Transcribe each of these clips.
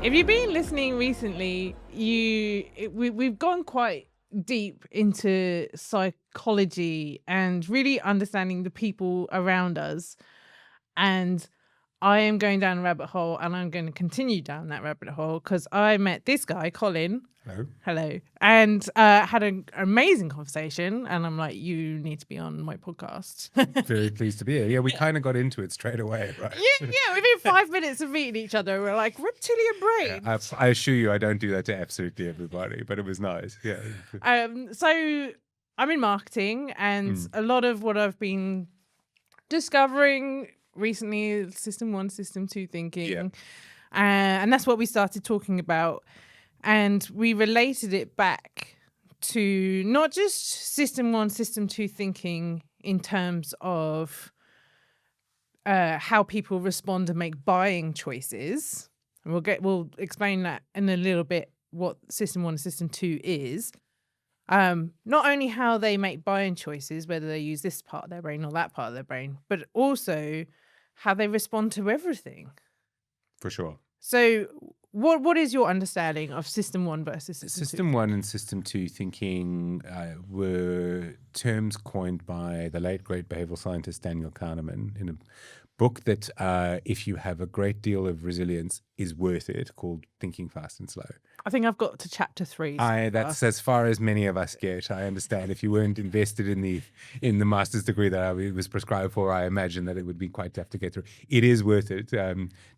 If you've been listening recently, we've gone quite deep into psychology and really understanding the people around us. And I am going down a rabbit hole, and I'm going to continue down that rabbit hole because I met this guy, Colin. Hello. And had an amazing conversation. And I'm like, you need to be on my podcast. Very pleased to be here. Yeah, we kind of got into it straight away, right? Yeah. Within 5 minutes of meeting each other, we're like reptilian brain. Yeah, I assure you, I don't do that to absolutely everybody, but it was nice. Yeah. So I'm in marketing, and a lot of what I've been discovering recently is System 1, System 2 thinking. Yeah. And that's what we started talking about. And we related it back to not just System 1, System 2 thinking in terms of how people respond and make buying choices. And we'll explain that in a little bit, what System 1 and System 2 is. Not only how they make buying choices, whether they use this part of their brain or that part of their brain, but also how they respond to everything. For sure. So what is your understanding of System 1 versus System 2? System 1 and System 2 thinking were terms coined by the late, great behavioral scientist Daniel Kahneman in a book that, if you have a great deal of resilience, is worth it, called Thinking Fast and Slow. I think I've got to chapter 3. That's as far as many of us get. I understand if you weren't invested in the master's degree that I was prescribed for, I imagine that it would be quite tough to get through. It is worth it.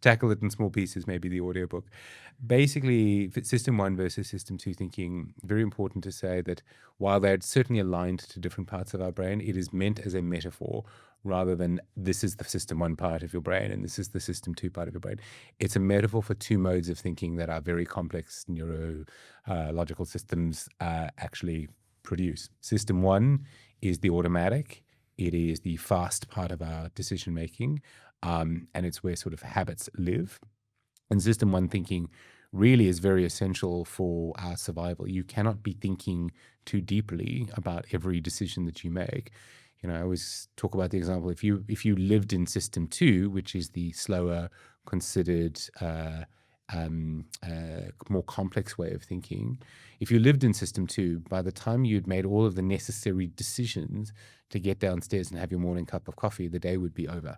Tackle it in small pieces, maybe the audiobook. Basically, System 1 versus System 2 thinking, very important to say that while they're certainly aligned to different parts of our brain, it is meant as a metaphor rather than this is the System 1 part of your brain and this is the System 2 part of your brain. It's a metaphor for two modes of thinking that our very complex neurological systems actually produce. System 1 is the automatic. It is the fast part of our decision making, and it's where sort of habits live. And System 1 thinking really is very essential for our survival. You cannot be thinking too deeply about every decision that you make. You know, I always talk about the example, if you lived in System 2, which is the slower, considered, more complex way of thinking, if you lived in System 2, by the time you'd made all of the necessary decisions to get downstairs and have your morning cup of coffee, the day would be over.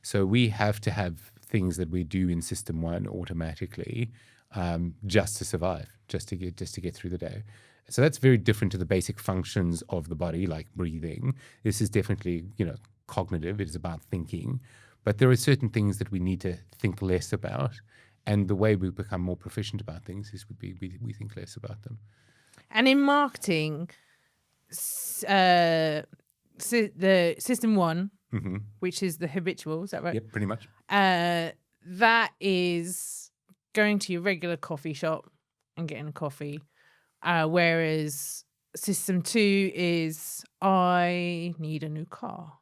So we have to have things that we do in System 1 automatically, just to survive, just to get through the day. So that's very different to the basic functions of the body, like breathing. This is definitely, cognitive. It is about thinking. But there are certain things that we need to think less about. And the way we become more proficient about things is we think less about them. And in marketing, the System 1, which is the habitual, is that right? Yep, pretty much. That is going to your regular coffee shop and getting a coffee. Whereas System 2 is, I need a new car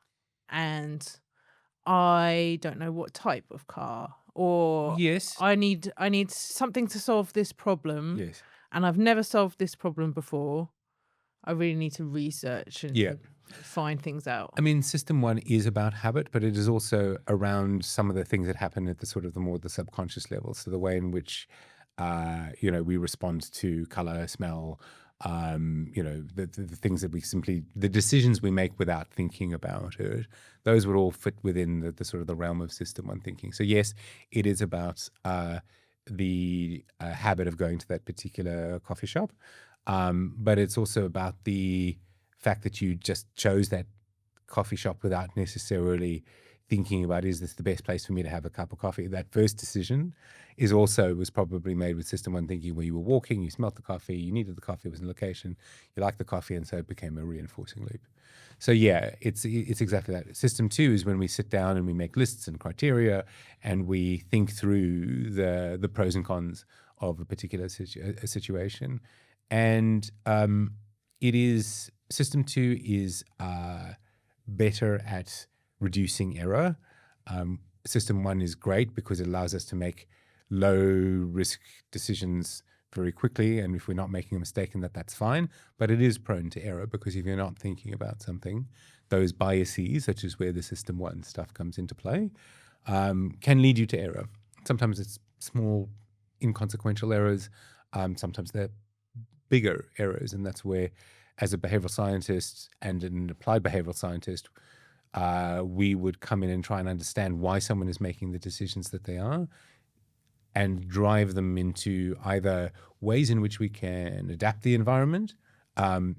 and I don't know what type of car, or yes, I need something to solve this problem. Yes. And I've never solved this problem before. I really need to research and find things out. I mean, System 1 is about habit, but it is also around some of the things that happen at the subconscious level. So the way in which we respond to color, smell, the things that the decisions we make without thinking about it, those would all fit within the realm of System 1 thinking. So yes, it is about the habit of going to that particular coffee shop, but it's also about the fact that you just chose that coffee shop without necessarily thinking about, is this the best place for me to have a cup of coffee? That first decision was probably made with System 1 thinking, where you were walking, you smelt the coffee, you needed the coffee, it was in location, you liked the coffee, and so it became a reinforcing loop. So yeah, it's exactly that. System 2 is when we sit down and we make lists and criteria and we think through the pros and cons of a particular situation. And System 2 is better at reducing error. System 1 is great because it allows us to make low risk decisions very quickly, and if we're not making a mistake in that, that's fine. But it is prone to error because if you're not thinking about something, those biases, such as where the System 1 stuff comes into play, can lead you to error. Sometimes it's small inconsequential errors. Sometimes they're bigger errors, and that's where, as a behavioral scientist and an applied behavioral scientist, we would come in and try and understand why someone is making the decisions that they are, and drive them into either ways in which we can adapt the environment,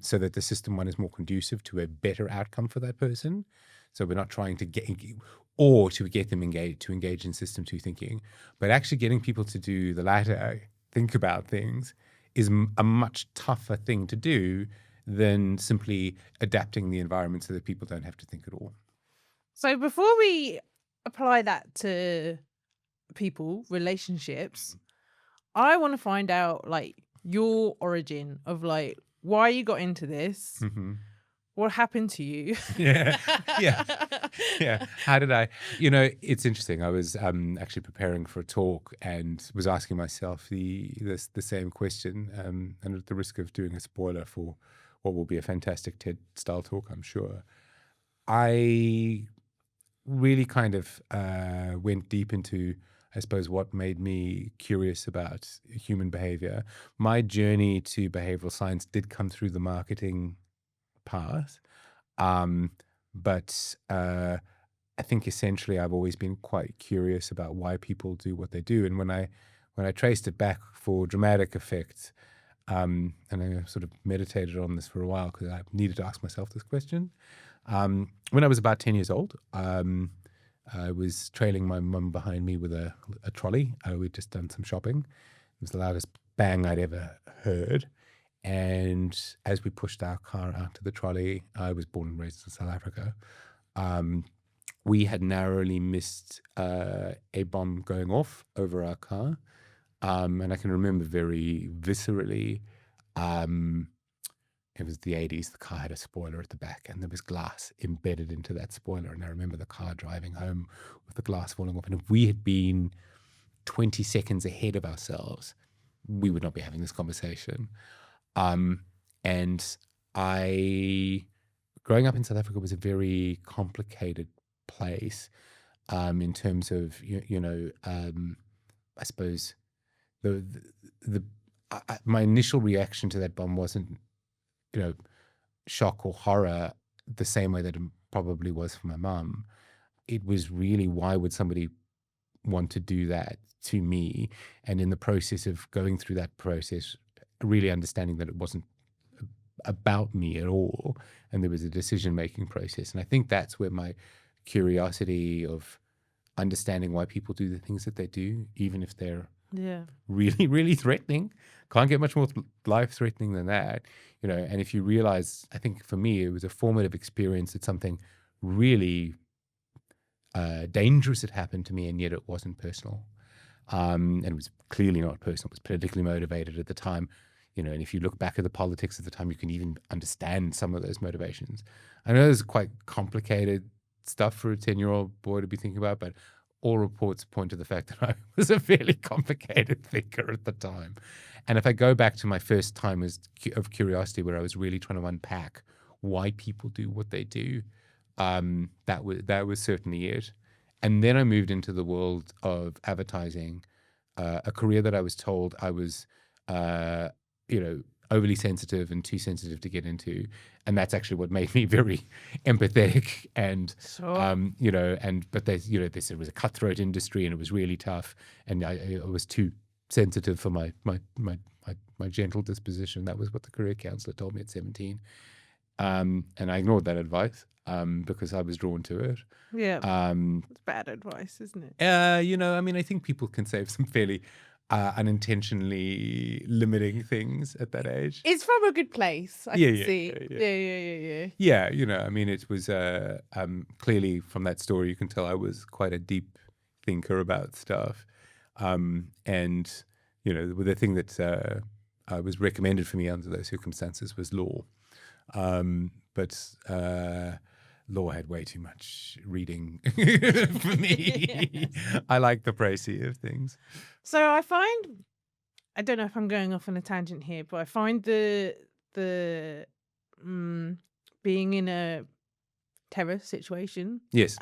so that the system one is more conducive to a better outcome for that person. So we're not trying to get them engaged in system two thinking, but actually getting people to do the latter, think about things, is a much tougher thing to do than simply adapting the environment so that people don't have to think at all. So before we apply that to people, relationships, I want to find out like your origin of like why you got into this. What happened to you? Yeah. How did I? It's interesting. I was actually preparing for a talk and was asking myself the same question, and at the risk of doing a spoiler for what will be a fantastic TED-style talk, I'm sure, I really kind of went deep into, I suppose, what made me curious about human behavior. My journey to behavioral science did come through the marketing path. But I think essentially I've always been quite curious about why people do what they do. And when I traced it back for dramatic effect, and I sort of meditated on this for a while because I needed to ask myself this question. When I was about 10 years old, I was trailing my mum behind me with a trolley. We'd just done some shopping. It was the loudest bang I'd ever heard. And as we pushed our car out to the trolley, I was born and raised in South Africa. We had narrowly missed a bomb going off over our car. And I can remember very viscerally, it was the 80s. The car had a spoiler at the back and there was glass embedded into that spoiler. And I remember the car driving home with the glass falling off. And if we had been 20 seconds ahead of ourselves, we would not be having this conversation. And growing up in South Africa was a very complicated place, in terms of, I suppose my initial reaction to that bomb wasn't, shock or horror the same way that it probably was for my mum. It was really, why would somebody want to do that to me? And in the process of going through that process, really understanding that it wasn't about me at all, and there was a decision-making process. And I think that's where my curiosity of understanding why people do the things that they do, even if they're really, really threatening, can't get much more life-threatening than that, and if you realize, I think for me, it was a formative experience that something really dangerous had happened to me, and yet it wasn't personal. And it was clearly not personal. It was politically motivated at the time. And if you look back at the politics at the time, you can even understand some of those motivations. I know it's quite complicated stuff for a 10-year-old boy to be thinking about, but all reports point to the fact that I was a fairly complicated thinker at the time. And if I go back to my first time of curiosity, where I was really trying to unpack why people do what they do, that was certainly it. And then I moved into the world of advertising, a career that I was told I was overly sensitive and too sensitive to get into. And that's actually what made me very empathetic. And, but they said it was a cutthroat industry and it was really tough. And I was too sensitive for my gentle disposition. That was what the career counselor told me at 17. And I ignored that advice, because I was drawn to it. Yeah. It's bad advice, isn't it? I think people can say some fairly unintentionally limiting things at that age. It's from a good place, I can see. Yeah. It was clearly from that story, you can tell I was quite a deep thinker about stuff. And, the thing that was recommended for me under those circumstances was law. But law had way too much reading for me. I like the précis of things. So I don't know if I'm going off on a tangent here, but I find the being in a terror situation, yes,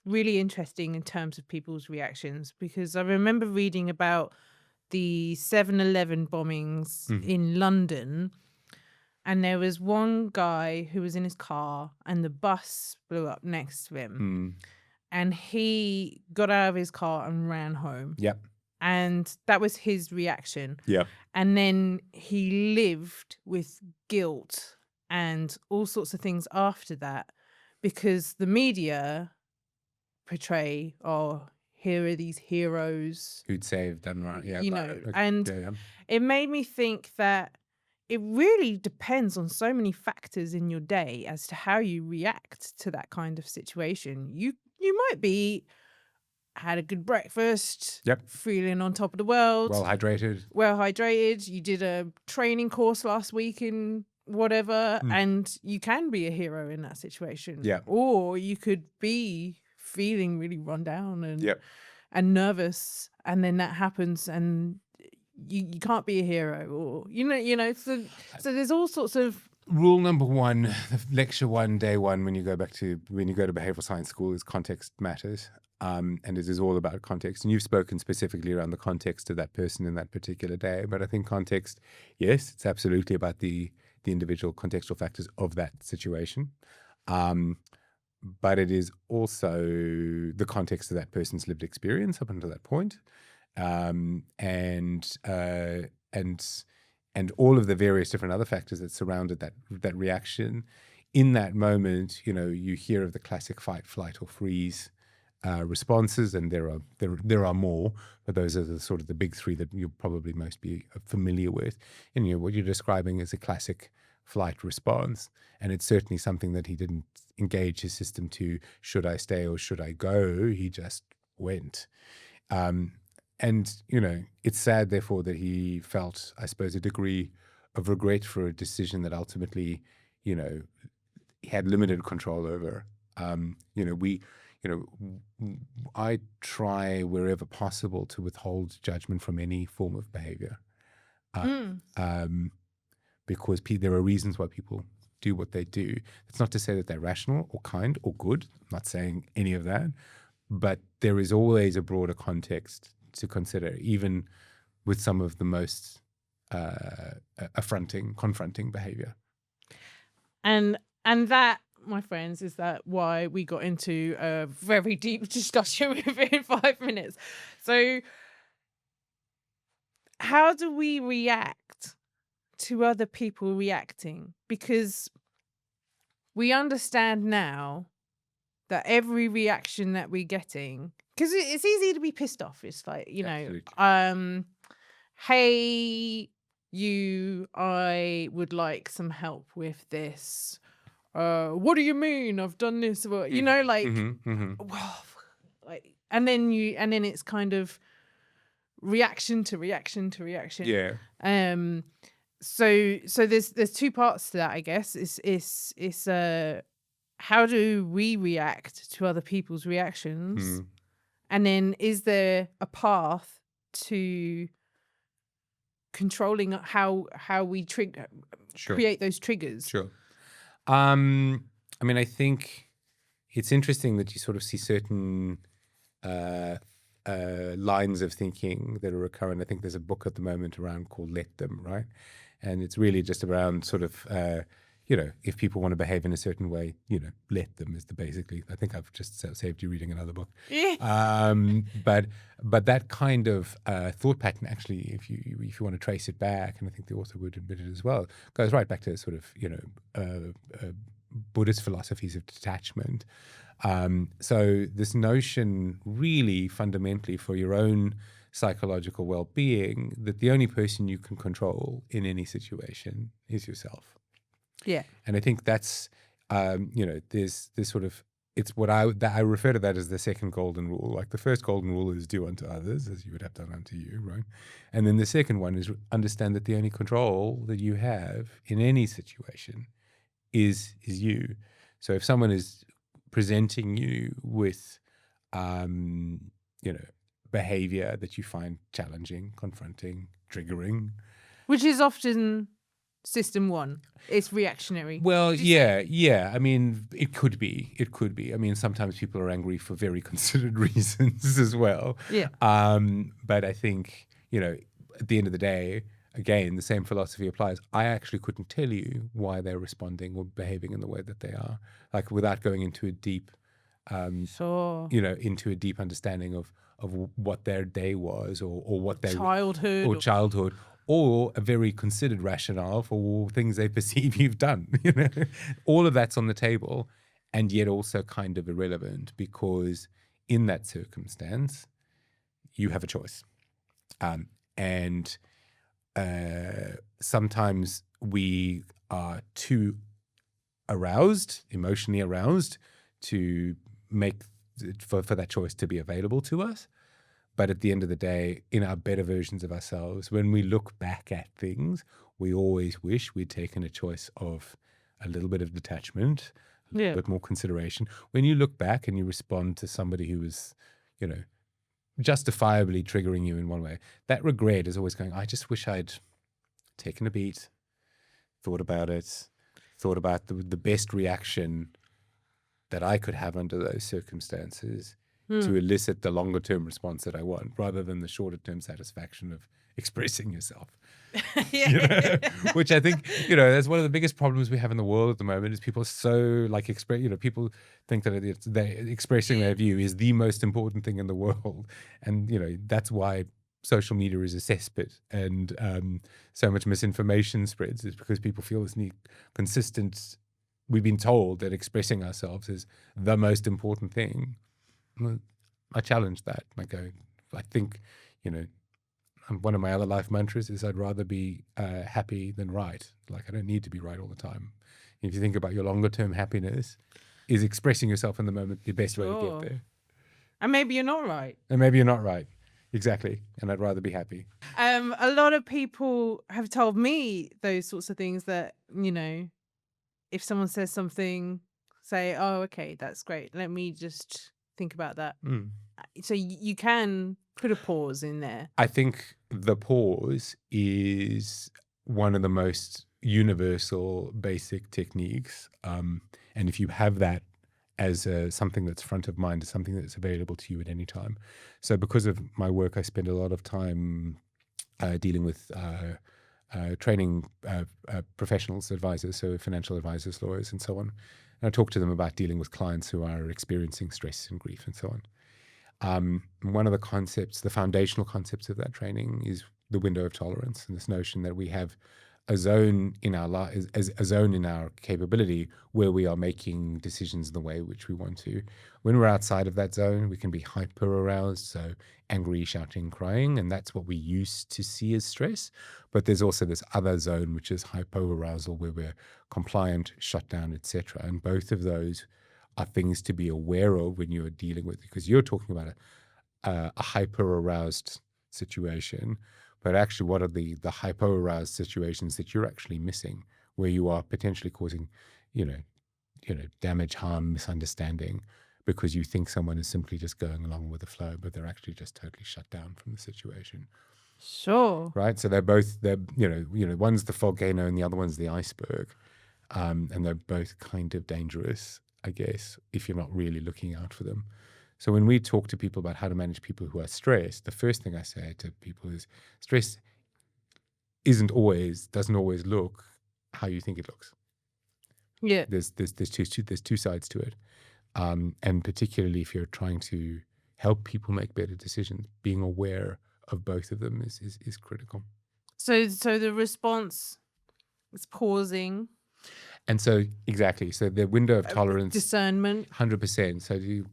really interesting in terms of people's reactions, because I remember reading about the 7-Eleven bombings in London. And there was one guy who was in his car and the bus blew up next to him. And he got out of his car and ran home. Yep. And that was his reaction. Yep. And then he lived with guilt and all sorts of things after that, because the media portray, oh, here are these heroes Who'd saved, done right. Yeah. you know, and it made me think that it really depends on so many factors in your day as to how you react to that kind of situation. You might be had a good breakfast, Yep. feeling on top of the world, Well hydrated. You did a training course last week in whatever, and you can be a hero in that situation. Yeah. Or you could be feeling really run down and Yep. and nervous, and then that happens and you can't be a hero, or so there's all sorts of Rule number 1, lecture 1, day 1, when you go to behavioral science school, is context matters. And it is all about context. And you've spoken specifically around the context of that person in that particular day. But I think context, yes, it's absolutely about the individual contextual factors of that situation. But it is also the context of that person's lived experience up until that point. And all of the various different other factors that surrounded that reaction. In that moment, you hear of the classic fight, flight, or freeze responses, and there are more, but those are the sort of the big 3 that you'll probably most be familiar with. And what you're describing is a classic flight response, and it's certainly something that he didn't engage his system to. Should I stay or should I go? He just went. And, it's sad, therefore, that he felt, I suppose, a degree of regret for a decision that ultimately, he had limited control over. I try wherever possible to withhold judgment from any form of behavior. Because there are reasons why people do what they do. It's not to say that they're rational or kind or good. I'm not saying any of that. But there is always a broader context to consider, even with some of the most confronting behavior. And that, my friends, is that why we got into a very deep discussion within 5 minutes. So how do we react to other people reacting? Because we understand now that every reaction that we're getting, because it's easy to be pissed off. It's like, Absolutely. Hey, I would like some help with this. What do you mean? I've done this. Well, like, and then it's kind of reaction to reaction to reaction. Yeah. So there's 2 parts to that, I guess. It's how do we react to other people's reactions? And then is there a path to controlling how we create those triggers? Sure. I think it's interesting that you sort of see certain lines of thinking that are recurrent. I think there's a book at the moment around called Let Them, right? And it's really just around sort of, if people want to behave in a certain way, let them is basically, I think I've just saved you reading another book. Yeah. But that kind of thought pattern, actually, if you want to trace it back, and I think the author would admit it as well, goes right back to sort of, Buddhist philosophies of detachment. So this notion really fundamentally for your own psychological well-being, that the only person you can control in any situation is yourself. Yeah. And I think that's, there's sort of, it's what I refer to that as the second golden rule. Like the first golden rule is do unto others as you would have done unto you, right? And then the second one is understand that the only control that you have in any situation is you. So if someone is presenting you with, behavior that you find challenging, confronting, triggering, which is often system 1, it's reactionary. Well, yeah. I mean, it could be. I mean, sometimes people are angry for very considered reasons as well. Yeah. But I think, at the end of the day, again, the same philosophy applies. I actually couldn't tell you why they're responding or behaving in the way that they are, like without going into a deep, Sure. into a deep understanding of what their day was or what they Childhood. or childhood, or a very considered rationale for things they perceive you've done. All of that's on the table, and yet also kind of irrelevant, because in that circumstance, you have a choice. And sometimes we are too aroused, emotionally aroused, to make for that choice to be available to us. But at the end of the day, in our better versions of ourselves, when we look back at things, we always wish we'd taken a choice of a little bit of detachment, a little bit more consideration. When you look back and you respond to somebody who was, justifiably triggering you in one way, that regret is always going, I just wish I'd taken a beat, thought about it, thought about the best reaction that I could have under those circumstances to elicit the longer term response that I want, rather than the shorter term satisfaction of expressing yourself. Which I think, that's one of the biggest problems we have in the world at the moment, is people are so people think that expressing their view is the most important thing in the world. And, that's why social media is a cesspit, and so much misinformation spreads, is because people feel this need consistent. We've been told that expressing ourselves is the most important thing. Well, I challenge that. I think, one of my other life mantras is I'd rather be happy than right. Like, I don't need to be right all the time. If you think about your longer term happiness, is expressing yourself in the moment the best way to get there? And maybe you're not right. Exactly. And I'd rather be happy. A lot of people have told me those sorts of things, that, if someone says something, say, oh, okay, that's great, let me just think about that. So you can put a pause in there. I think the pause is one of the most universal basic techniques. And if you have that as something that's front of mind, as something that's available to you at any time. So because of my work, I spend a lot of time dealing with training professionals, advisors, so financial advisors, lawyers, and so on. And I talk to them about dealing with clients who are experiencing stress and grief and so on. One of the concepts, the foundational concepts of that training, is the window of tolerance, and this notion that we have a zone in our life, a zone in our capability where we are making decisions in the way which we want to. When we're outside of that zone, we can be hyper-aroused, so angry, shouting, crying, and that's what we used to see as stress. But there's also this other zone, which is hypo-arousal, where we're compliant, shut down, etc. And both of those are things to be aware of when you're dealing with, because you're talking about a hyper-aroused situation, but actually what are the hypo-aroused situations that you're actually missing, where you are potentially causing, damage, harm, misunderstanding, because you think someone is simply just going along with the flow, but they're actually just totally shut down from the situation. Sure. Right? So they're one's the volcano and the other one's the iceberg. And they're both kind of dangerous, I guess, if you're not really looking out for them. So when we talk to people about how to manage people who are stressed, the first thing I say to people is stress doesn't always look how you think it looks. Yeah. There's two sides to it. And particularly if you're trying to help people make better decisions, being aware of both of them is critical. So the response is pausing. And so, exactly. So the window of tolerance, discernment, 100%. So you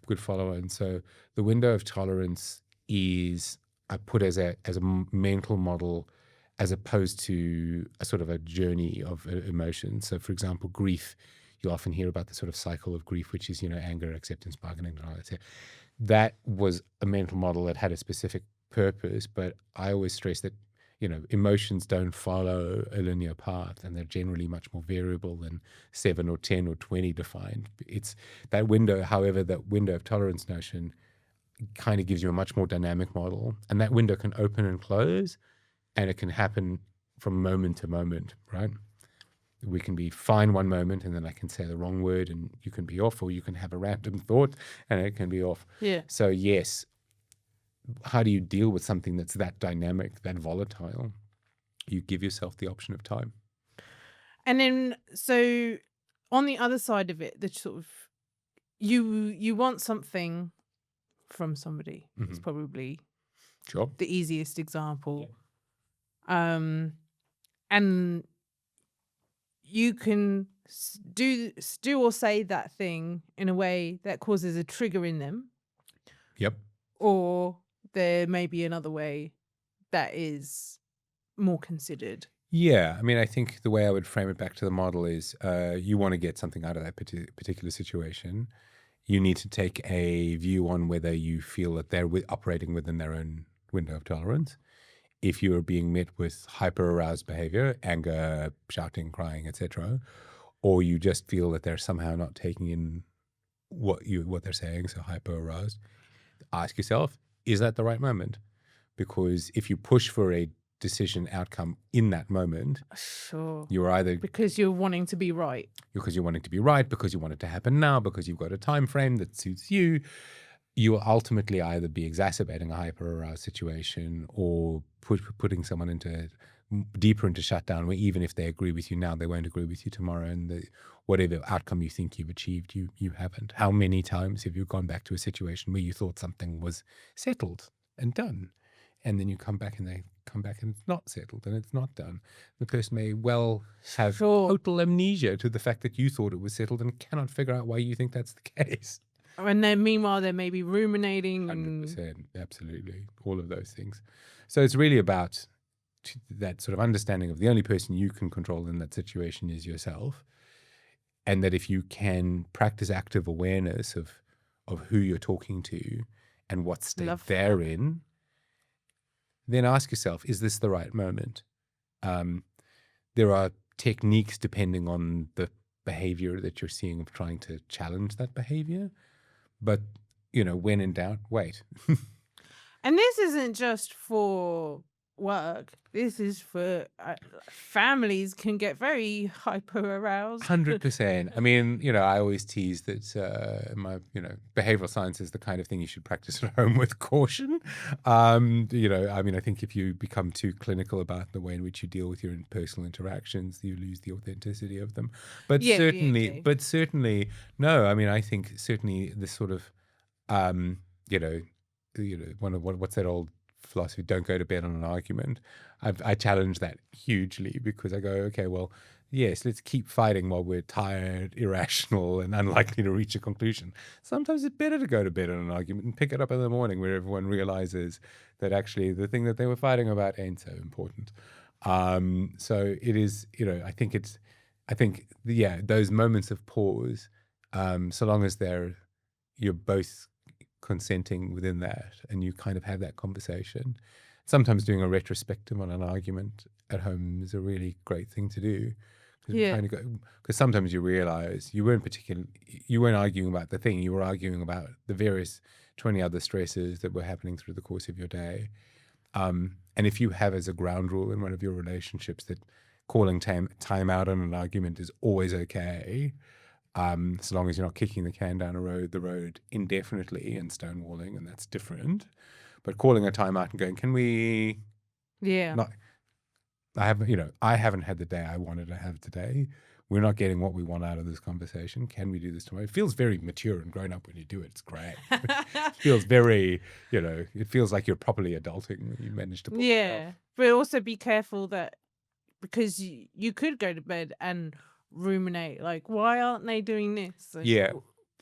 good follower. And so the window of tolerance is, I put as a mental model, as opposed to a sort of a journey of emotions. So, for example, grief. You often hear about the sort of cycle of grief, which is anger, acceptance, bargaining, and all that. That was a mental model that had a specific purpose, but I always stress that emotions don't follow a linear path, and they're generally much more variable than 7 or 10 or 20 defined. It's that window, however, that window of tolerance notion kind of gives you a much more dynamic model, and that window can open and close, and it can happen from moment to moment, right? We can be fine one moment, and then I can say the wrong word and you can be off, or you can have a random thought and it can be off. Yeah. So yes, how do you deal with something that's that dynamic, that volatile? You give yourself the option of time. And then, so on the other side of it, the sort of you want something from somebody. It's probably Sure. the easiest example. And you can do or say that thing in a way that causes a trigger in them. Yep. Or there may be another way that is more considered. Yeah, I mean, I think the way I would frame it back to the model is you want to get something out of that particular situation. You need to take a view on whether you feel that they're operating within their own window of tolerance. If you are being met with hyper-aroused behavior, anger, shouting, crying, etc., or you just feel that they're somehow not taking in what they're saying, so hyper-aroused, ask yourself, is that the right moment? Because if you push for a decision outcome in that moment, Sure. you're either because you're wanting to be right. Because you want it to be right, because you want it to happen now, because you've got a time frame that suits you, you will ultimately either be exacerbating a hyper-aroused situation or putting someone deeper into shutdown, where even if they agree with you now, they won't agree with you tomorrow, and whatever outcome you think you've achieved, you haven't. How many times have you gone back to a situation where you thought something was settled and done, and then you come back and it's not settled and it's not done? The person may well have total amnesia to the fact that you thought it was settled and cannot figure out why you think that's the case. And then meanwhile, they may be ruminating. 100%, absolutely. All of those things. So it's really about that sort of understanding of the only person you can control in that situation is yourself. And that if you can practice active awareness of who you're talking to and what state they're in, then ask yourself, is this the right moment? There are techniques depending on the behavior that you're seeing of trying to challenge that behavior. But, when in doubt, wait. And this isn't just for work. This is for families can get very hyper-aroused. 100%. I mean, I always tease that my, behavioral science is the kind of thing you should practice at home with caution. I mean, I think if you become too clinical about the way in which you deal with your personal interactions, you lose the authenticity of them. But certainly, no. I mean, I think certainly this sort of, what's that old philosophy? Don't go to bed on an argument. I challenge that hugely because I go, okay, well, yes, let's keep fighting while we're tired, irrational, and unlikely to reach a conclusion. Sometimes it's better to go to bed on an argument and pick it up in the morning where everyone realizes that actually the thing that they were fighting about ain't so important. So it is, I think those moments of pause, so long as you're both consenting within that and you kind of have that conversation. Sometimes doing a retrospective on an argument at home is a really great thing to do. Because sometimes you realize you weren't arguing about the thing, you were arguing about the various 20 other stresses that were happening through the course of your day. And if you have as a ground rule in one of your relationships that calling time out on an argument is always okay, so long as you're not kicking the can down the road indefinitely and stonewalling, and that's different. But calling a timeout and going, can we? Yeah. I haven't had the day I wanted to have today. We're not getting what we want out of this conversation. Can we do this tomorrow? It feels very mature and grown up when you do it. It's great. It feels very, it feels like you're properly adulting when you manage to pull it off. But also be careful that because you could go to bed and ruminate, like, why aren't they doing this? Like,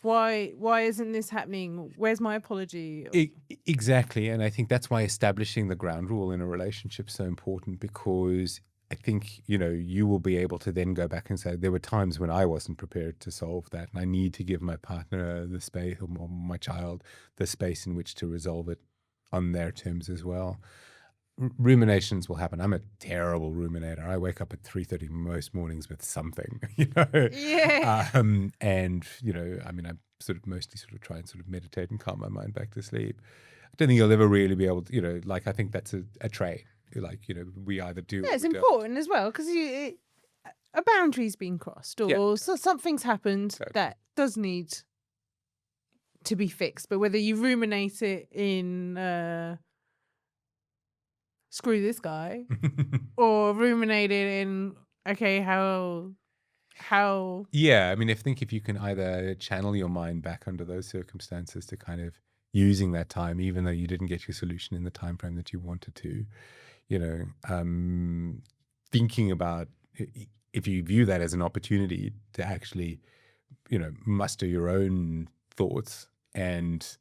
why isn't this happening? Where's my apology? Exactly. And I think that's why establishing the ground rule in a relationship is so important, because I think, you will be able to then go back and say, there were times when I wasn't prepared to solve that, and I need to give my partner the space, or my child the space in which to resolve it on their terms as well. Ruminations will happen. I'm a terrible ruminator. I wake up at 3:30 most mornings with something, and I mean, I mostly try and meditate and calm my mind back to sleep. I don't think you'll ever really be able to, I think that's a trait. Like, we either do. Yeah, it's important as well, because a boundary's been crossed, or so something's happened that does need to be fixed. But whether you ruminate it in screw this guy, or ruminate it in okay, how Yeah, I mean, I think if you can either channel your mind back under those circumstances to kind of using that time, even though you didn't get your solution in the time frame that you wanted to, thinking about if you view that as an opportunity to actually, muster your own thoughts and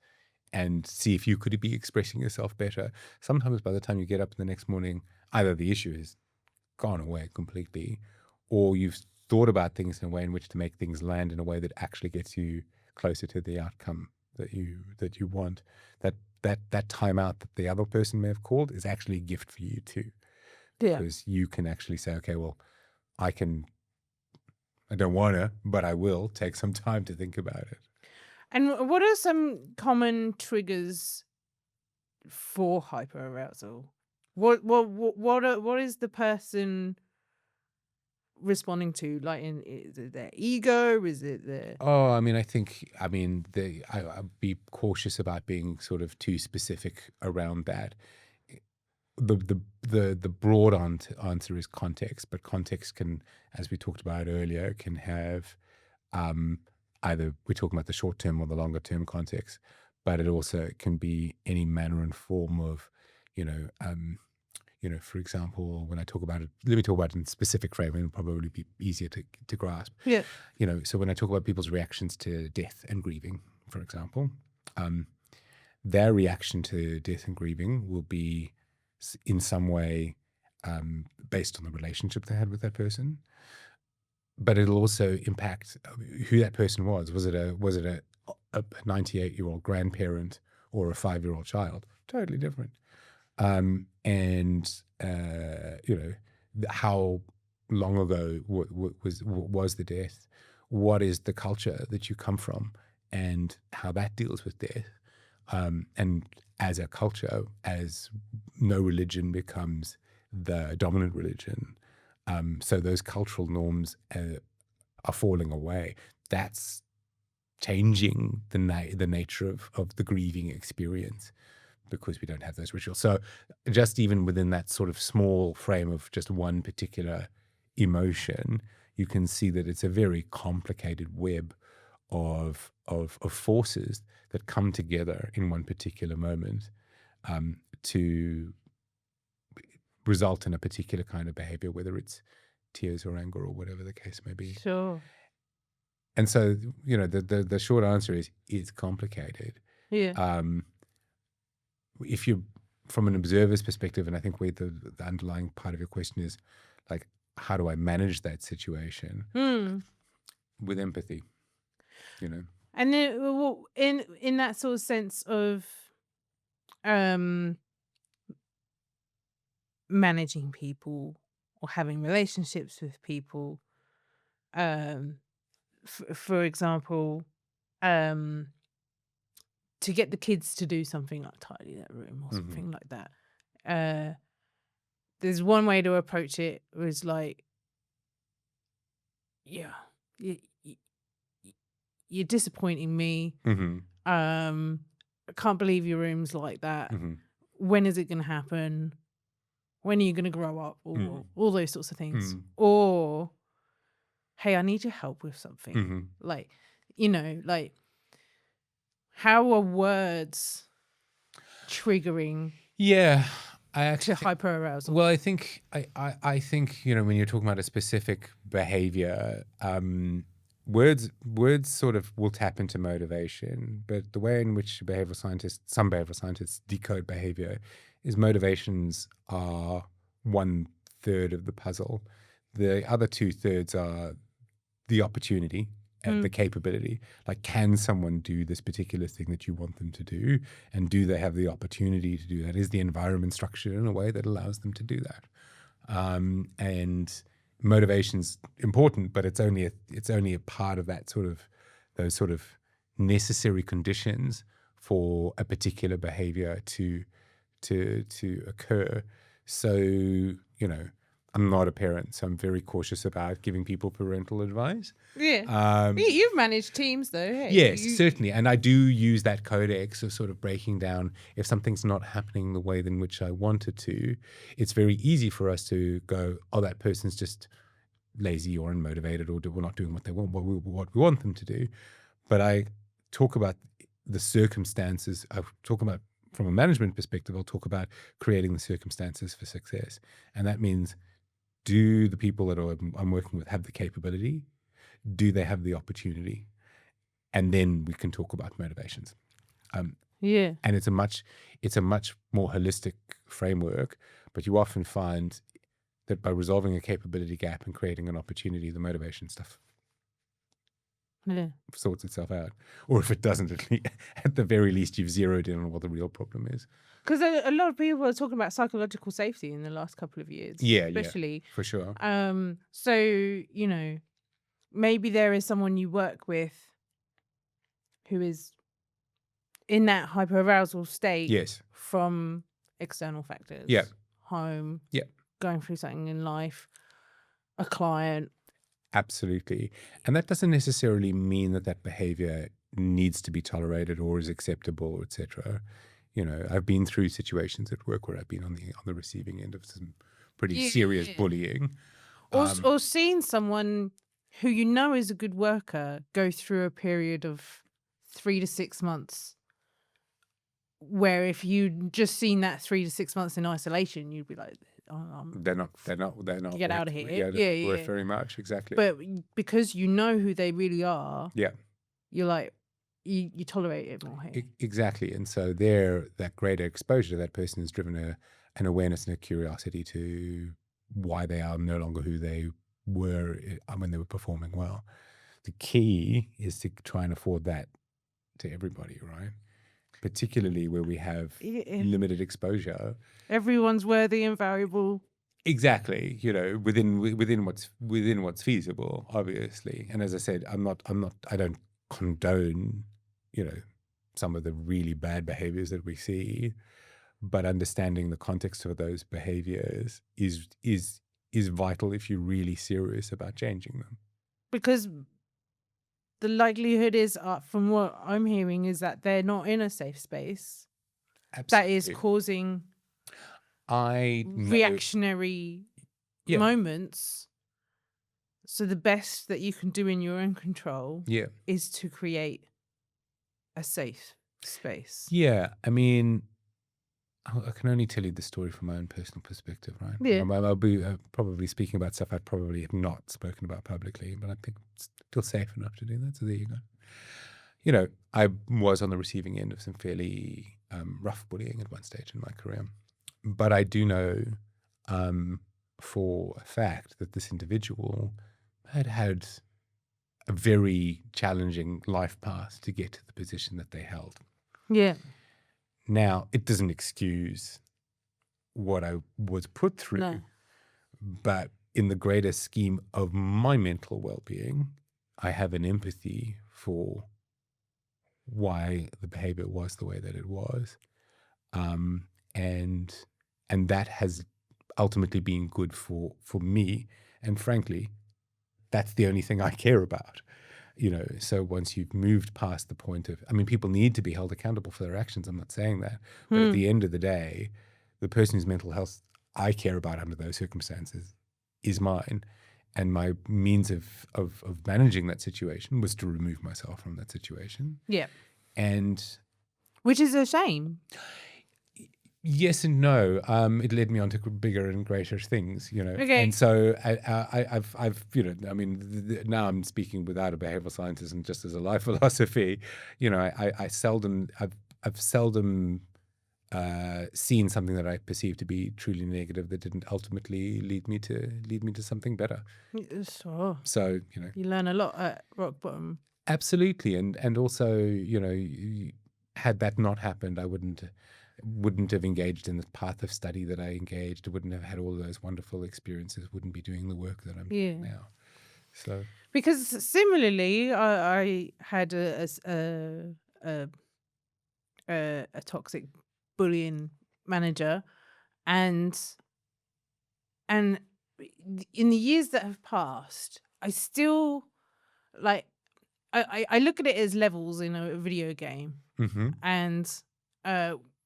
see if you could be expressing yourself better. Sometimes by the time you get up the next morning, either the issue has gone away completely, or you've thought about things in a way in which to make things land in a way that actually gets you closer to the outcome that you want. That time out that the other person may have called is actually a gift for you too, because you can actually say, okay, well, I don't want to, but I will take some time to think about it. And what are some common triggers for hyperarousal? What is the person responding to? Like, is it their ego? Is it their Oh, I mean, I'd be cautious about being sort of too specific around that. The broad answer is context, but context can, as we talked about earlier, can have either we're talking about the short term or the longer term context, but it also can be any manner and form of, for example, when I talk about it, let me talk about it in specific frame, and it'll probably be easier to grasp. Yeah. So when I talk about people's reactions to death and grieving, for example, their reaction to death and grieving will be in some way based on the relationship they had with that person, but it'll also impact who that person was. Was it a 98-year-old grandparent or a 5-year-old child? Totally different. How long ago was the death? What is the culture that you come from, and how that deals with death? And as a culture, as no religion becomes the dominant religion, so those cultural norms are falling away. That's changing the nature of the grieving experience, because we don't have those rituals. So just even within that sort of small frame of just one particular emotion, you can see that it's a very complicated web of forces that come together in one particular moment to result in a particular kind of behavior, whether it's tears or anger or whatever the case may be. Sure. And so, the short answer is it's complicated. Yeah. If you're from an observer's perspective, and I think the underlying part of your question is like, how do I manage that situation? With empathy, And then, in that sort of sense of managing people or having relationships with people, for example, to get the kids to do something like tidy that room or something like that. There's one way to approach it, was like, yeah, you're disappointing me. I can't believe your room's like that. When is it going to happen? When are you going to grow up? Or all those sorts of things. Or, hey, I need your help with something. Like, like, how are words triggering? Yeah, I to actually hyper-arousal? Well, I think when you're talking about a specific behavior, words sort of will tap into motivation, but the way in which some behavioral scientists decode behavior is motivations are 1/3 of the puzzle. The other 2/3 are the opportunity and the capability. Like, can someone do this particular thing that you want them to do? And do they have the opportunity to do that? Is the environment structured in a way that allows them to do that? And motivation's important, but it's only a part of those sort of necessary conditions for a particular behavior to occur. So, I'm not a parent, so I'm very cautious about giving people parental advice. Yeah. You've managed teams though. Hey, Yes, certainly. And I do use that codex of sort of breaking down if something's not happening the way in which I want it to. It's very easy for us to go, oh, that person's just lazy or unmotivated or we're not doing what they want, what we want them to do. But I talk about the circumstances. I talk about, from a management perspective, I'll talk about creating the circumstances for success. And that means, do the people that I'm working with have the capability? Do they have the opportunity? And then we can talk about motivations. yeah. And it's a much more holistic framework, but you often find that by resolving a capability gap and creating an opportunity, the motivation stuff Yeah. sorts itself out. Or if it doesn't, at the very least, you've zeroed in on what the real problem is. Because a lot of people are talking about psychological safety in the last couple of years. Yeah, especially. For sure. So, you know, maybe there is someone you work with who is in that hyper-arousal state Yes. from external factors. Yeah. Home. Yeah. Going through something in life. A client. Absolutely. And that doesn't necessarily mean that behavior needs to be tolerated or is acceptable, etc. You know, I've been through situations at work where I've been on the receiving end of some pretty serious bullying. Or seeing someone who you know is a good worker go through a period of 3 to 6 months, where if you'd just seen that 3 to 6 months in isolation, you'd be like, they're not get out of here. Worth very much. Exactly. But because you know who they really are, yeah, you're like, you tolerate it more. Hey? Exactly. And so there, that greater exposure to that person has driven an awareness and a curiosity to why they are no longer who they were when they were performing well. The key is to try and afford that to everybody, right? Particularly where we have limited exposure. Everyone's worthy and valuable. Exactly, you know, within what's feasible, obviously. And as I said, I don't condone, you know, some of the really bad behaviors that we see, but understanding the context of those behaviors is vital if you're really serious about changing them. Because the likelihood is, from what I'm hearing, is that they're not in a safe space. Absolutely. That is causing reactionary moments. So the best that you can do in your own control is to create a safe space. Yeah, I mean, I can only tell you the story from my own personal perspective, right? Yeah. I'll be probably speaking about stuff I probably have not spoken about publicly, but I think it's still safe enough to do that. So there you go. You know, I was on the receiving end of some fairly rough bullying at one stage in my career. But I do know for a fact that this individual had a very challenging life path to get to the position that they held. Yeah. Now, it doesn't excuse what I was put through, but in the greater scheme of my mental well-being, I have an empathy for why the behavior was the way that it was. And that has ultimately been good for me. And frankly, that's the only thing I care about. You know, so once you've moved past the point of, I mean, people need to be held accountable for their actions. I'm not saying that. But at the end of the day, the person whose mental health I care about under those circumstances is mine. And my means of managing that situation was to remove myself from that situation. Yeah. And which is a shame. Yes and no. It led me on to bigger and greater things, you know. Okay. And so I've you know, I mean, now I'm speaking without a behavioral scientist and just as a life philosophy. You know, I've seldom seen something that I perceived to be truly negative that didn't ultimately lead me to something better. Sure. So you know, you learn a lot at rock bottom. Absolutely, and also, you know, had that not happened, I wouldn't have engaged in the path of study that I engaged. I wouldn't have had all those wonderful experiences. Wouldn't be doing the work that I'm doing now. So because similarly, I had a toxic bullying manager, and in the years that have passed, I still like I look at it as levels in a video game. Mm-hmm. And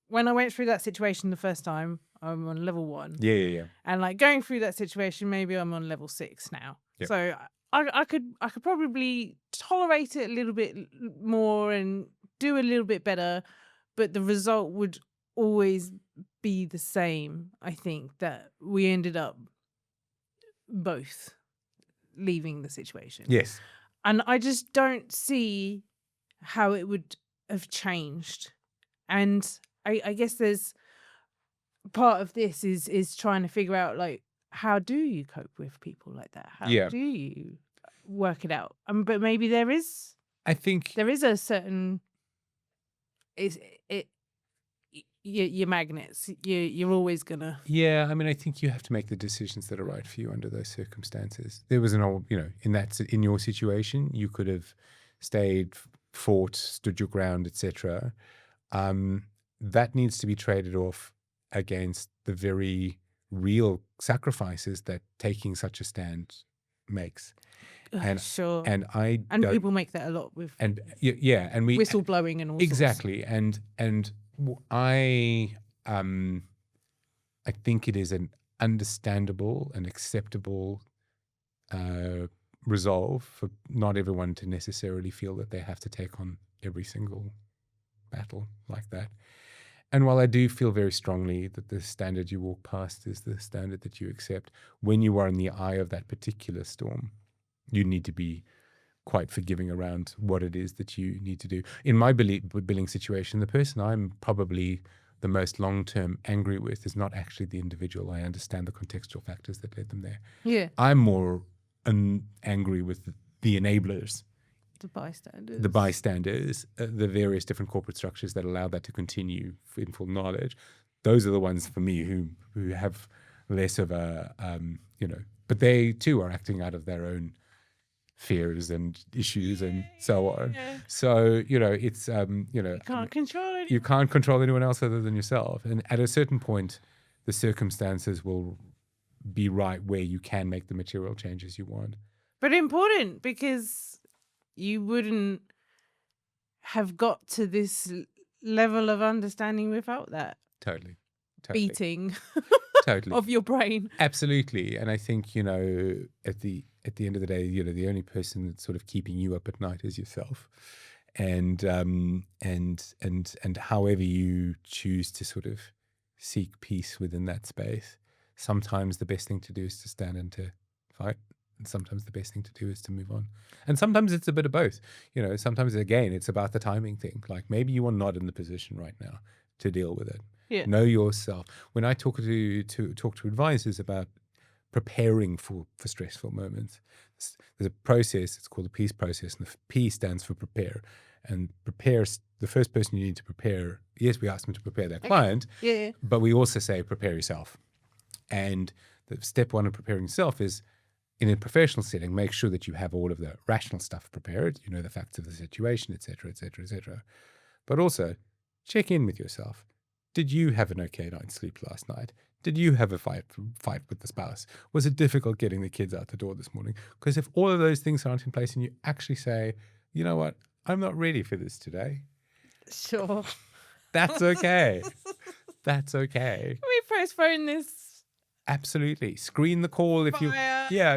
when I went through that situation the first time, I'm on level 1. Yeah. And like going through that situation, maybe I'm on level 6 now. Yep. So I could probably tolerate it a little bit more and do a little bit better, but the result would always be the same. I think that we ended up both leaving the situation. Yes. And I just don't see how it would have changed. And I guess there's part of this is trying to figure out, like, how do you cope with people like that? How Yeah. do you work it out? But maybe I think there is a certain your magnets. You're always gonna. Yeah, I mean, I think you have to make the decisions that are right for you under those circumstances. There was an old, in your situation, you could have stayed, fought, stood your ground, etc. That needs to be traded off against the very real sacrifices that taking such a stand makes. And Sure. and People make that a lot with and we whistle blowing and all exactly sorts. and I think it is an understandable and acceptable resolve for not everyone to necessarily feel that they have to take on every single battle like that. And while I do feel very strongly that the standard you walk past is the standard that you accept, when you are in the eye of that particular storm, you need to be quite forgiving around what it is that you need to do. In my billing situation, the person I'm probably the most long-term angry with is not actually the individual. I understand the contextual factors that led them there. Yeah. I'm more angry with the enablers. The bystanders, the various different corporate structures that allow that to continue in full knowledge. Those are the ones for me who have less of a, but they too are acting out of their own fears and issues and so on. Yeah. So, it's, you can't control it. You can't control anyone else other than yourself. And at a certain point, the circumstances will be right where you can make the material changes you want. But important, because you wouldn't have got to this level of understanding without that Totally. beating Totally of your brain. Absolutely. And I think, at the end of the day, the only person that's sort of keeping you up at night is yourself. And however you choose to sort of seek peace within that space, sometimes the best thing to do is to stand and to fight. And sometimes the best thing to do is to move on. And sometimes it's a bit of both. Sometimes, again, it's about the timing thing. Like maybe you are not in the position right now to deal with it. Yeah. Know yourself. When I talk to advisors about preparing for stressful moments, there's a process. It's called the P.E.A.C.E process, and the P stands for prepare. And prepare, the first person you need to prepare. Yes, we ask them to prepare their client. Yeah. But we also say prepare yourself. And the step one of preparing yourself is, in a professional setting, make sure that you have all of the rational stuff prepared, the facts of the situation, et cetera, et cetera, et cetera. But also check in with yourself. Did you have an okay night's sleep last night? Did you have a fight with the spouse? Was it difficult getting the kids out the door this morning? Because if all of those things aren't in place and you actually say, you know what, I'm not ready for this today. Sure. That's okay. That's okay. We postpone this. Absolutely. Screen the call if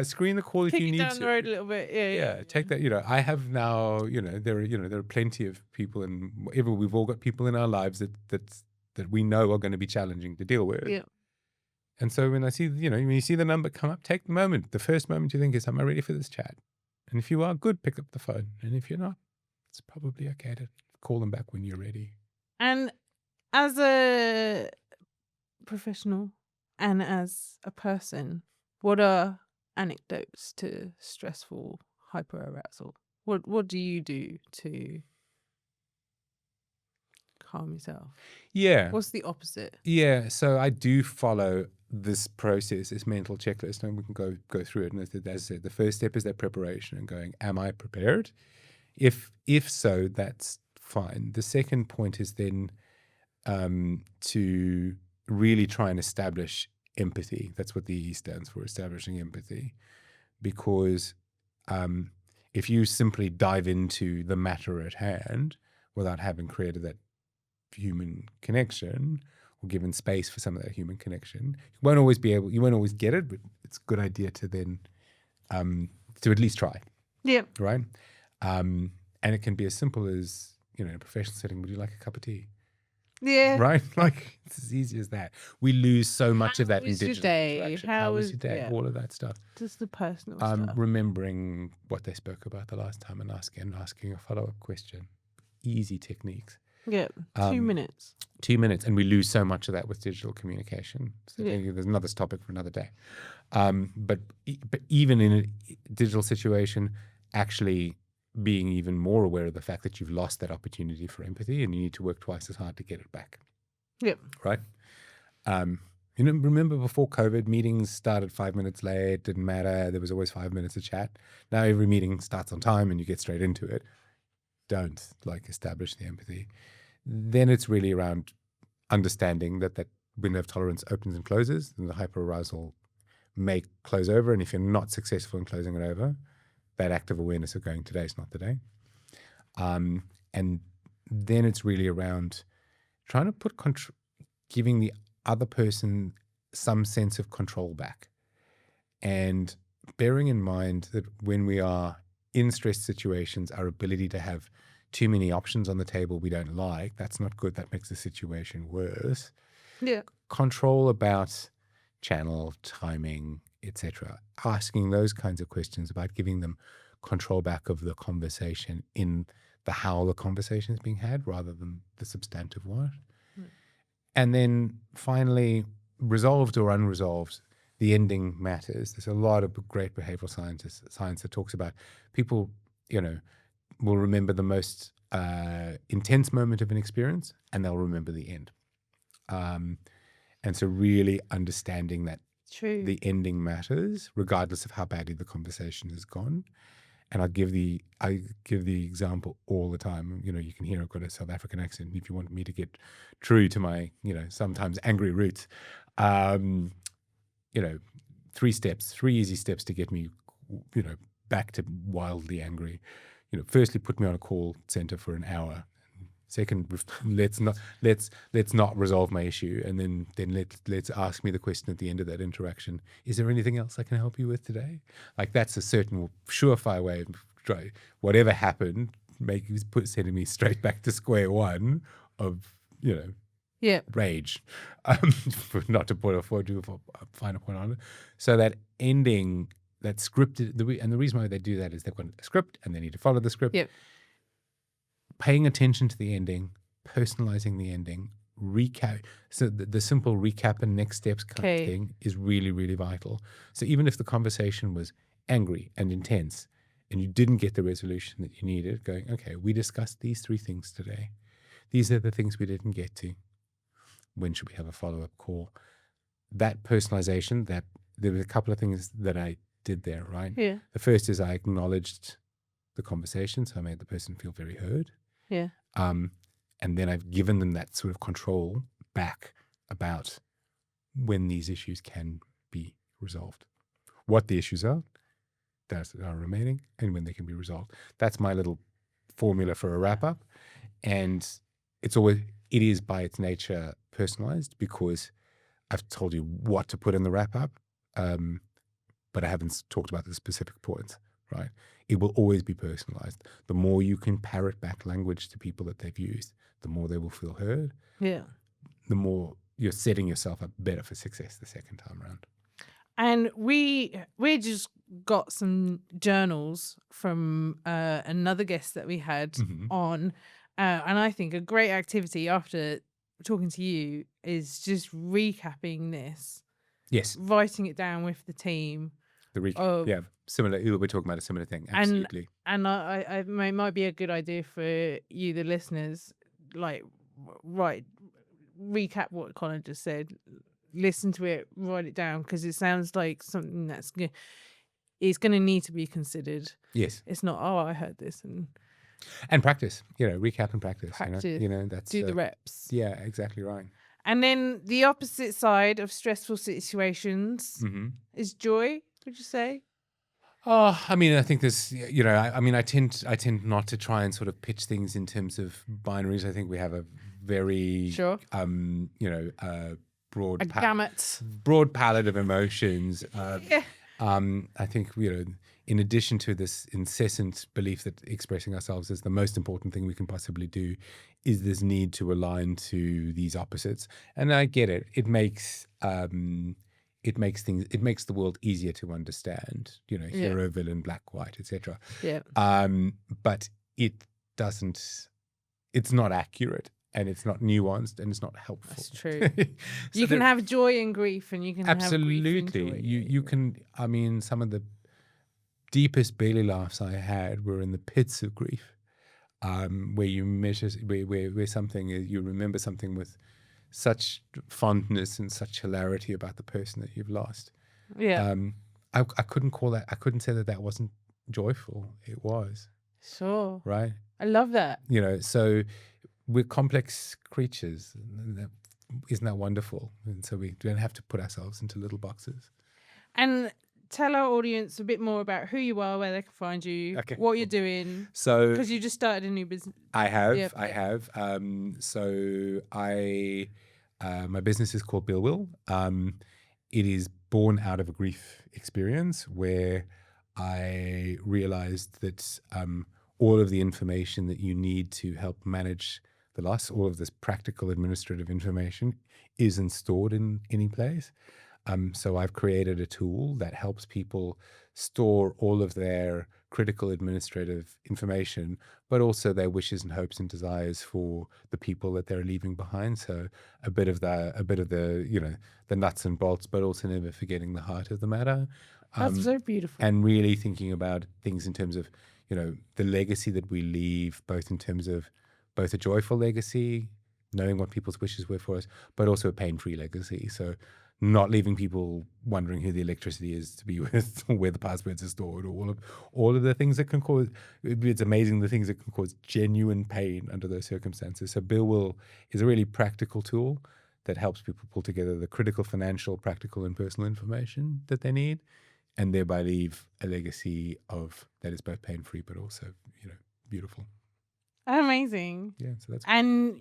screen the call if you need to. Kick it down the road a little bit. Yeah. Take that. I have now, there are plenty of people, and we've all got people in our lives that we know are going to be challenging to deal with. Yeah. And so when I see, when you see the number come up, take the moment. The first moment you think is, am I ready for this chat? And if you are, good, pick up the phone. And if you're not, it's probably okay to call them back when you're ready. And as a professional and as a person, what are anecdotes to stressful hyper-arousal? What do you do to calm yourself? Yeah. What's the opposite? Yeah. So I do follow this process, this mental checklist, and we can go through it. And as I said, the first step is that preparation and going, am I prepared? If so, that's fine. The second point is then to really try and establish empathy. That's what the E stands for, establishing empathy. Because if you simply dive into the matter at hand without having created that human connection or given space for some of that human connection, you won't always get it, but it's a good idea to then to at least try. Yeah. Right. And it can be as simple as, in a professional setting, would you like a cup of tea? Yeah. Right? Like, it's as easy as that. We lose so much of that in was your digital day? interaction. How How was was- your day? yeah. All of that stuff. Just the personal stuff. Remembering what they spoke about the last time and asking a follow-up question. Easy techniques. Yeah. 2 minutes. 2 minutes. And we lose so much of that with digital communication. So Yeah. there's another topic for another day. But even in a digital situation, actually being even more aware of the fact that you've lost that opportunity for empathy and you need to work twice as hard to get it back. Yep. Right? Remember before COVID, meetings started 5 minutes late, didn't matter. There was always 5 minutes of chat. Now every meeting starts on time and you get straight into it. Don't establish the empathy. Then it's really around understanding that window of tolerance opens and closes, and the hyper-arousal may close over. And if you're not successful in closing it over, that active awareness of going, today is not the day. And then it's really around trying to put giving the other person some sense of control back, and bearing in mind that when we are in stress situations, our ability to have too many options on the table we don't like, that's not good. That makes the situation worse. Yeah. Control about channel, timing, etc. Asking those kinds of questions about giving them control back of the conversation in the how the conversation is being had rather than the substantive what. And then finally, resolved or unresolved, the ending matters. There's a lot of great behavioral science that talks about people, will remember the most intense moment of an experience and they'll remember the end. And so really understanding that True. the ending matters regardless of how badly the conversation has gone. And I give the example all the time. You can hear I've got a South African accent. If you want me to get true to my, sometimes angry roots, 3 easy steps to get me, back to wildly angry. Firstly, put me on a call center for an hour. Second, let's not resolve my issue, and then let's ask me the question at the end of that interaction. Is there anything else I can help you with today? Like, that's a certain surefire way of try whatever happened, sending me straight back to square one of rage. Not to put a finer point on it. So that ending, that scripted, and the reason why they do that is they've got a script and they need to follow the script. Yep. Paying attention to the ending, personalizing the ending, recap. So the simple recap and next steps kind of thing is really, really vital. So even if the conversation was angry and intense and you didn't get the resolution that you needed, going, okay, we discussed these 3 things today. These are the things we didn't get to. When should we have a follow-up call? That personalization, there were a couple of things that I did there, right? Yeah. The first is I acknowledged the conversation, so I made the person feel very heard. Yeah. And then I've given them that sort of control back about when these issues can be resolved, what the issues are that are remaining, and when they can be resolved. That's my little formula for a wrap-up. And it is by its nature personalized because I've told you what to put in the wrap-up, but I haven't talked about the specific points, right? It will always be personalized. The more you can parrot back language to people that they've used, the more they will feel heard. Yeah. The more you're setting yourself up better for success the second time around. And we just got some journals from another guest that we had on, and I think a great activity after talking to you is just recapping this. Yes. Writing it down with the team. Similar. We're talking about a similar thing. Absolutely. And I it might be a good idea for you, the listeners, recap what Colin just said, listen to it, write it down, because it sounds like something that's is going to need to be considered. Yes. It's not, I heard this and practice. Recap and practice. Practice. That's do the reps. Yeah, exactly right. And then the opposite side of stressful situations Mm-hmm. is joy, would you say? Oh, I mean, I think there's, I tend not to try and sort of pitch things in terms of binaries. I think we have a very, Sure. broad A gamut. broad palette of emotions. Yeah. I think, in addition to this incessant belief that expressing ourselves is the most important thing we can possibly do, is this need to align to these opposites. And I get it. It makes the world easier to understand, hero, villain, black, white, etc. Yeah. But it's not accurate, and it's not nuanced, and it's not helpful. That's true. You can have joy and grief, and you can have grief and absolutely. joy. You can. I mean, some of the deepest belly laughs I had were in the pits of grief, where you measure, where something you remember something with such fondness and such hilarity about the person that you've lost. Yeah. I couldn't call that. I couldn't say that wasn't joyful. It was. Sure. Right. I love that. So we're complex creatures. Isn't that wonderful? And so we don't have to put ourselves into little boxes. And tell our audience a bit more about who you are, where they can find you, what you're doing. So, because you just started a new business. I have. Yep. I have. My business is called Behavioural. It is born out of a grief experience where I realized that all of the information that you need to help manage the loss, all of this practical administrative information, isn't stored in any place. So I've created a tool that helps people store all of their critical administrative information, but also their wishes and hopes and desires for the people that they're leaving behind. So a bit of the the nuts and bolts, but also never forgetting the heart of the matter. That's so beautiful. And really thinking about things in terms of, the legacy that we leave, both in terms of both a joyful legacy, knowing what people's wishes were for us, but also a pain-free legacy. So not leaving people wondering who the electricity is to be with, or where the passwords are stored, or all of the things that can cause. It's amazing the things that can cause genuine pain under those circumstances. So Behavioural is a really practical tool that helps people pull together the critical financial, practical, and personal information that they need, and thereby leave a legacy that is both pain-free but also, beautiful. Amazing. Yeah, so that's. And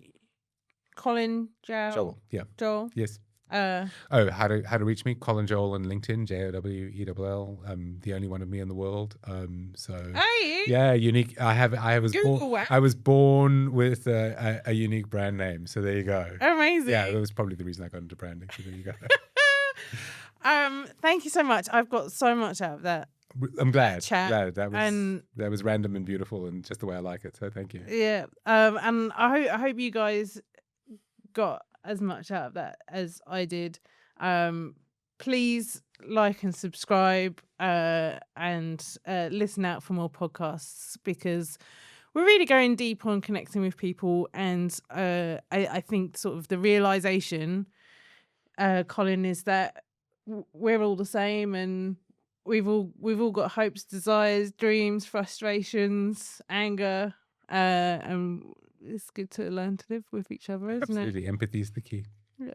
Colin Jowell. Joel. Yeah. Joel. Yes. How to reach me? Colin Jowell on LinkedIn, JOWELL. The only one of me in the world. Hey. Yeah, unique. I was born with a unique brand name. So there you go. Amazing. Yeah, that was probably the reason I got into branding. So there you go. Thank you so much. I've got so much out of that. I'm glad. Chat. That was random and beautiful and just the way I like it. So thank you. Yeah. And I hope you guys got as much out of that as I did. Please like and subscribe and listen out for more podcasts, because we're really going deep on connecting with people. And I think sort of the realization, Colin, is that we're all the same, and we've all got hopes, desires, dreams, frustrations, anger, and it's good to learn to live with each other, isn't it? Absolutely. Empathy is the key. Yeah.